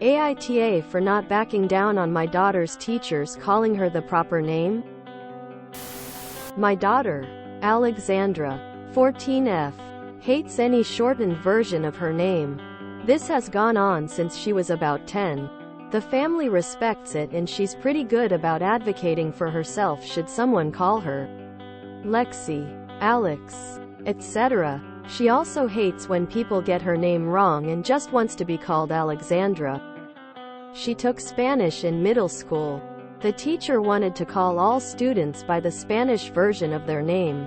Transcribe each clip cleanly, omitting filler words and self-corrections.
AITA for not backing down on my daughter's teachers calling her the proper name? My daughter, Alexandra, 14F, hates any shortened version of her name. This has gone on since she was about 10. The family respects it and she's pretty good about advocating for herself should someone call her Lexi, Alex, etc. She also hates when people get her name wrong and just wants to be called Alexandra. She took Spanish in middle school. The teacher wanted to call all students by the Spanish version of their name,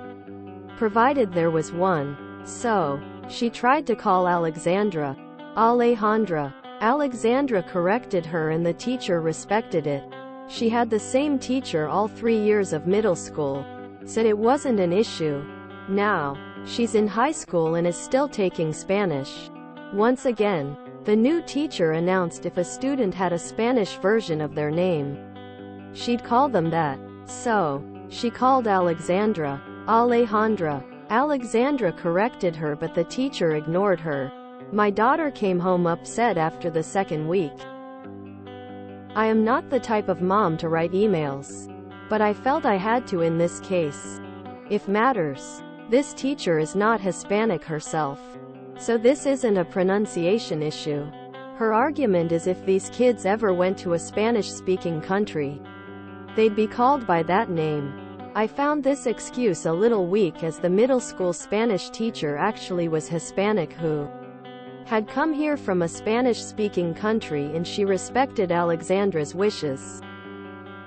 provided there was one. So, she tried to call Alexandra Alejandra. Alexandra corrected her and the teacher respected it. She had the same teacher all 3 years of middle school. Said it wasn't an issue. Now, she's in high school and is still taking Spanish. Once again, the new teacher announced if a student had a Spanish version of their name, she'd call them that. So, she called Alexandra Alejandra. Alexandra corrected her but the teacher ignored her. My daughter came home upset after the second week. I am not the type of mom to write emails, but I felt I had to in this case. If matters, this teacher is not Hispanic herself, so this isn't a pronunciation issue. Her argument is if these kids ever went to a Spanish-speaking country, they'd be called by that name. I found this excuse a little weak as the middle school Spanish teacher actually was Hispanic who had come here from a Spanish-speaking country and she respected Alexandra's wishes.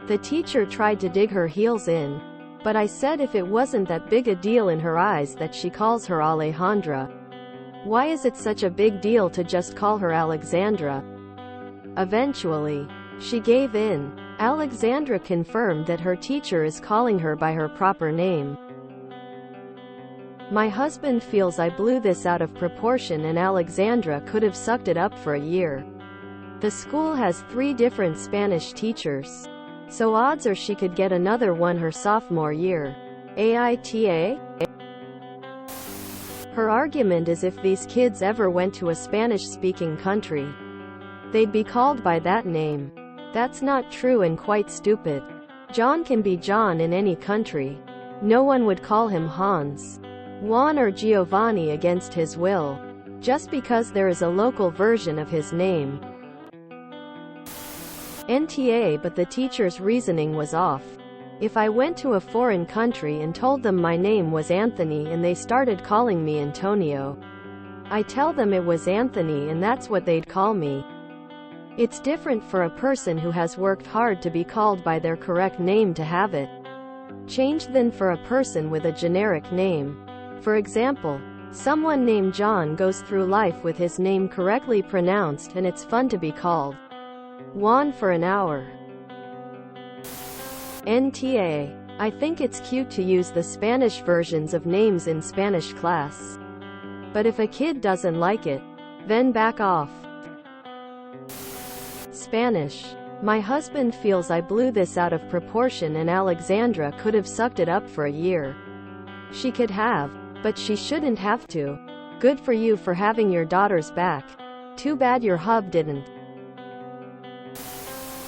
The teacher tried to dig her heels in, but I said if it wasn't that big a deal in her eyes that she calls her Alejandra, why is it such a big deal to just call her Alexandra? Eventually, she gave in. Alexandra confirmed that her teacher is calling her by her proper name. My husband feels I blew this out of proportion and Alexandra could have sucked it up for a year. The school has 3 different Spanish teachers, so odds are she could get another one her sophomore year. AITA? Her argument is if these kids ever went to a Spanish-speaking country, they'd be called by that name. That's not true and quite stupid. John can be John in any country. No one would call him Hans, Juan or Giovanni against his will, just because there is a local version of his name. NTA but the teacher's reasoning was off. If I went to a foreign country and told them my name was Anthony and they started calling me Antonio, I tell them it was Anthony and that's what they'd call me. It's different for a person who has worked hard to be called by their correct name to have it changed than for a person with a generic name. For example, someone named John goes through life with his name correctly pronounced and it's fun to be called Juan for an hour. NTA. I think it's cute to use the Spanish versions of names in Spanish class. But if a kid doesn't like it, then back off. Spanish. My husband feels I blew this out of proportion and Alexandra could have sucked it up for a year. She could have, but she shouldn't have to. Good for you for having your daughter's back. Too bad your hub didn't.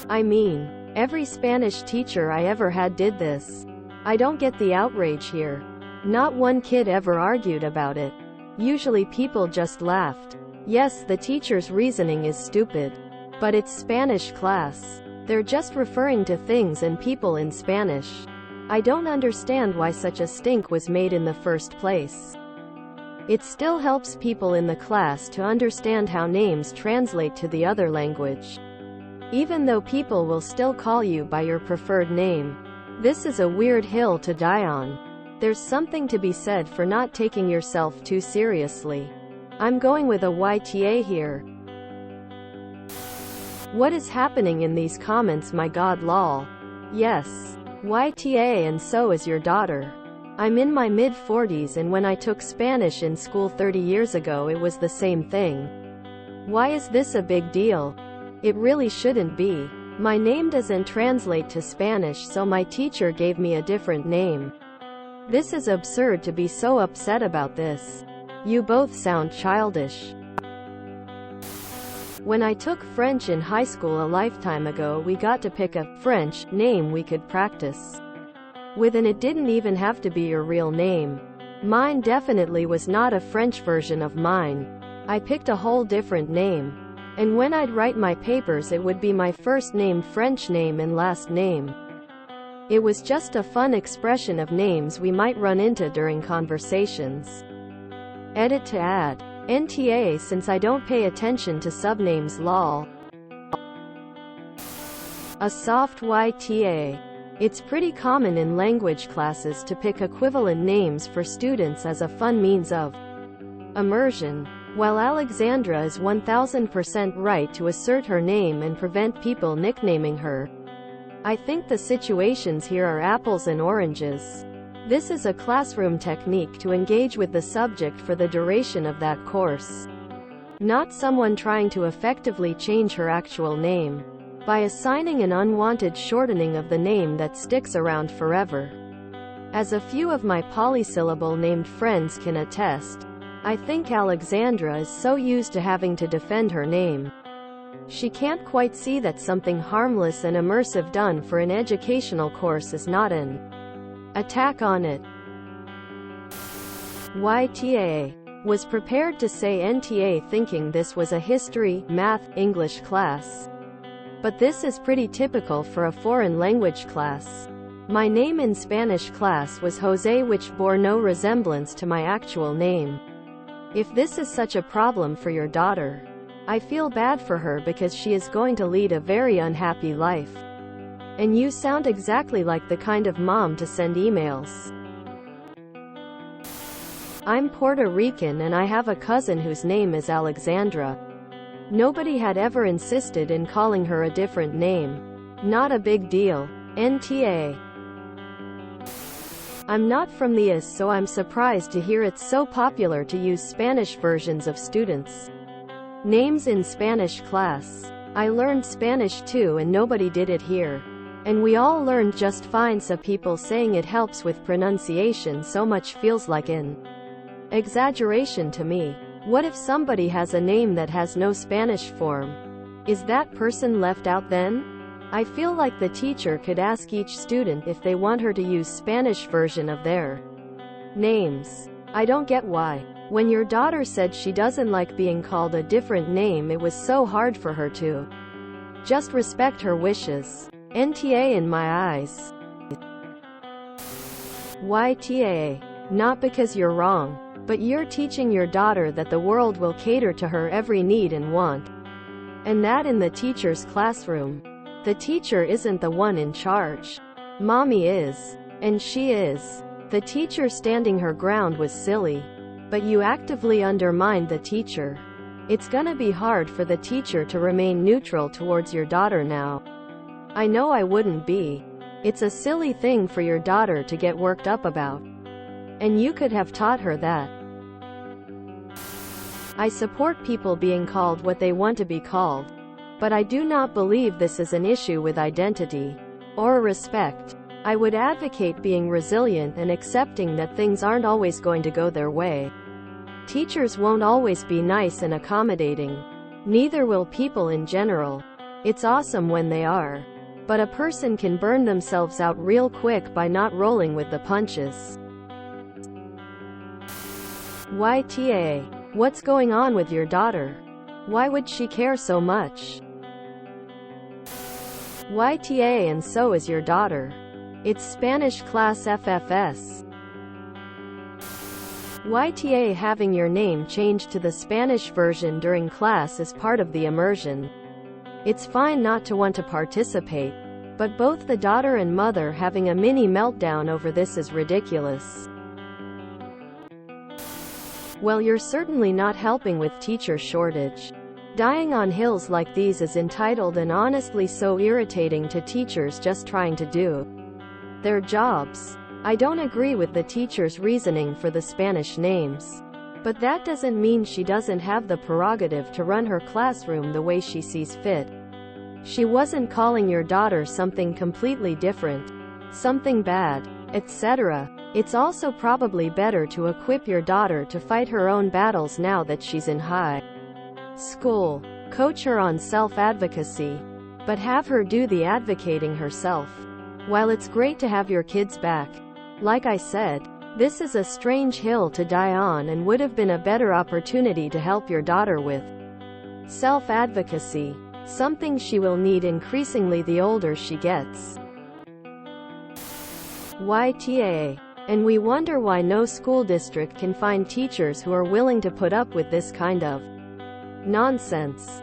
I mean, every Spanish teacher I ever had did this. I don't get the outrage here. Not one kid ever argued about it. Usually people just laughed. Yes, the teacher's reasoning is stupid. But it's Spanish class. They're just referring to things and people in Spanish. I don't understand why such a stink was made in the first place. It still helps people in the class to understand how names translate to the other language. Even though people will still call you by your preferred name. This is a weird hill to die on. There's something to be said for not taking yourself too seriously. I'm going with a YTA here. What is happening in these comments? My god lol. Yes. YTA and so is your daughter. I'm in my mid-40s and when I took Spanish in school 30 years ago it was the same thing. Why is this a big deal? It really shouldn't be. My name doesn't translate to Spanish so my teacher gave me a different name. This is absurd to be so upset about this. You both sound childish. When I took French in high school a lifetime ago, we got to pick a French name we could practice with, and it didn't even have to be your real name. Mine definitely was not a French version of mine. I picked a whole different name. And when I'd write my papers, it would be my first name, French name, and last name. It was just a fun expression of names we might run into during conversations. Edit to add NTA since I don't pay attention to subnames, lol. A soft YTA. It's pretty common in language classes to pick equivalent names for students as a fun means of immersion. While Alexandra is 1000% right to assert her name and prevent people nicknaming her, I think the situations here are apples and oranges. This is a classroom technique to engage with the subject for the duration of that course, not someone trying to effectively change her actual name by assigning an unwanted shortening of the name that sticks around forever. As a few of my polysyllable named friends can attest, I think Alexandra is so used to having to defend her name, she can't quite see that something harmless and immersive done for an educational course is not an attack on it. YTA was prepared to say NTA thinking this was a history, math, English class. But this is pretty typical for a foreign language class. My name in Spanish class was Jose, which bore no resemblance to my actual name. If this is such a problem for your daughter, I feel bad for her because she is going to lead a very unhappy life. And you sound exactly like the kind of mom to send emails. I'm Puerto Rican and I have a cousin whose name is Alexandra. Nobody had ever insisted in calling her a different name. Not a big deal. NTA. I'm not from the US, so I'm surprised to hear it's so popular to use Spanish versions of students' names in Spanish class. I learned Spanish too and nobody did it here. And we all learned just fine, so people saying it helps with pronunciation so much feels like an exaggeration to me. What if somebody has a name that has no Spanish form? Is that person left out then? I feel like the teacher could ask each student if they want her to use Spanish version of their names. I don't get why. When your daughter said she doesn't like being called a different name, it was so hard for her to just respect her wishes. NTA in my eyes. YTA. Not because you're wrong, but you're teaching your daughter that the world will cater to her every need and want. And that in the teacher's classroom. The teacher isn't the one in charge. Mommy is. And she is. The teacher standing her ground was silly. But you actively undermined the teacher. It's gonna be hard for the teacher to remain neutral towards your daughter now. I know I wouldn't be. It's a silly thing for your daughter to get worked up about. And you could have taught her that. I support people being called what they want to be called. But I do not believe this is an issue with identity or respect. I would advocate being resilient and accepting that things aren't always going to go their way. Teachers won't always be nice and accommodating. Neither will people in general. It's awesome when they are. But a person can burn themselves out real quick by not rolling with the punches. YTA. What's going on with your daughter? Why would she care so much? YTA. And so is your daughter. It's Spanish class FFS. YTA. Having your name changed to the Spanish version during class is part of the immersion. It's fine not to want to participate, but both the daughter and mother having a mini meltdown over this is ridiculous. Well, you're certainly not helping with teacher shortage. Dying on hills like these is entitled and honestly so irritating to teachers just trying to do their jobs. I don't agree with the teacher's reasoning for the Spanish names. But that doesn't mean she doesn't have the prerogative to run her classroom the way she sees fit. She wasn't calling your daughter something completely different, something bad, etc. It's also probably better to equip your daughter to fight her own battles now that she's in high school. Coach her on self-advocacy, but have her do the advocating herself. While it's great to have your kids back, like I said, this is a strange hill to die on and would have been a better opportunity to help your daughter with self-advocacy, something she will need increasingly the older she gets. YTA. And we wonder why no school district can find teachers who are willing to put up with this kind of nonsense.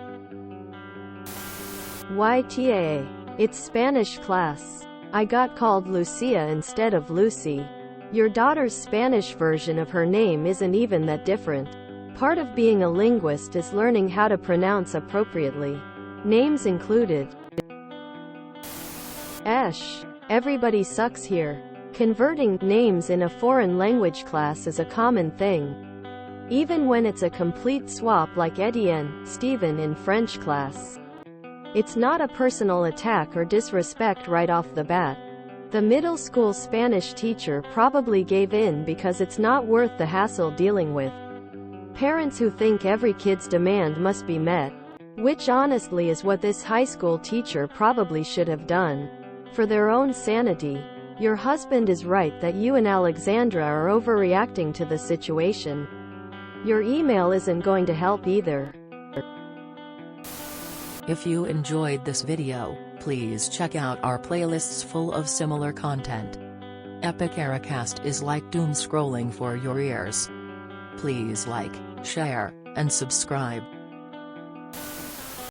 YTA. It's Spanish class. I got called Lucia instead of Lucy. Your daughter's Spanish version of her name isn't even that different. Part of being a linguist is learning how to pronounce appropriately. Names included. Esh. Everybody sucks here. Converting names in a foreign language class is a common thing. Even when it's a complete swap like Etienne, Stephen in French class. It's not a personal attack or disrespect right off the bat. The middle school Spanish teacher probably gave in because it's not worth the hassle dealing with parents who think every kid's demand must be met. Which honestly is what this high school teacher probably should have done. For their own sanity. Your husband is right that you and Alexandra are overreacting to the situation. Your email isn't going to help either. If you enjoyed this video, please check out our playlists full of similar content. Epic Ericast is like doom scrolling for your ears. Please like, share, and subscribe.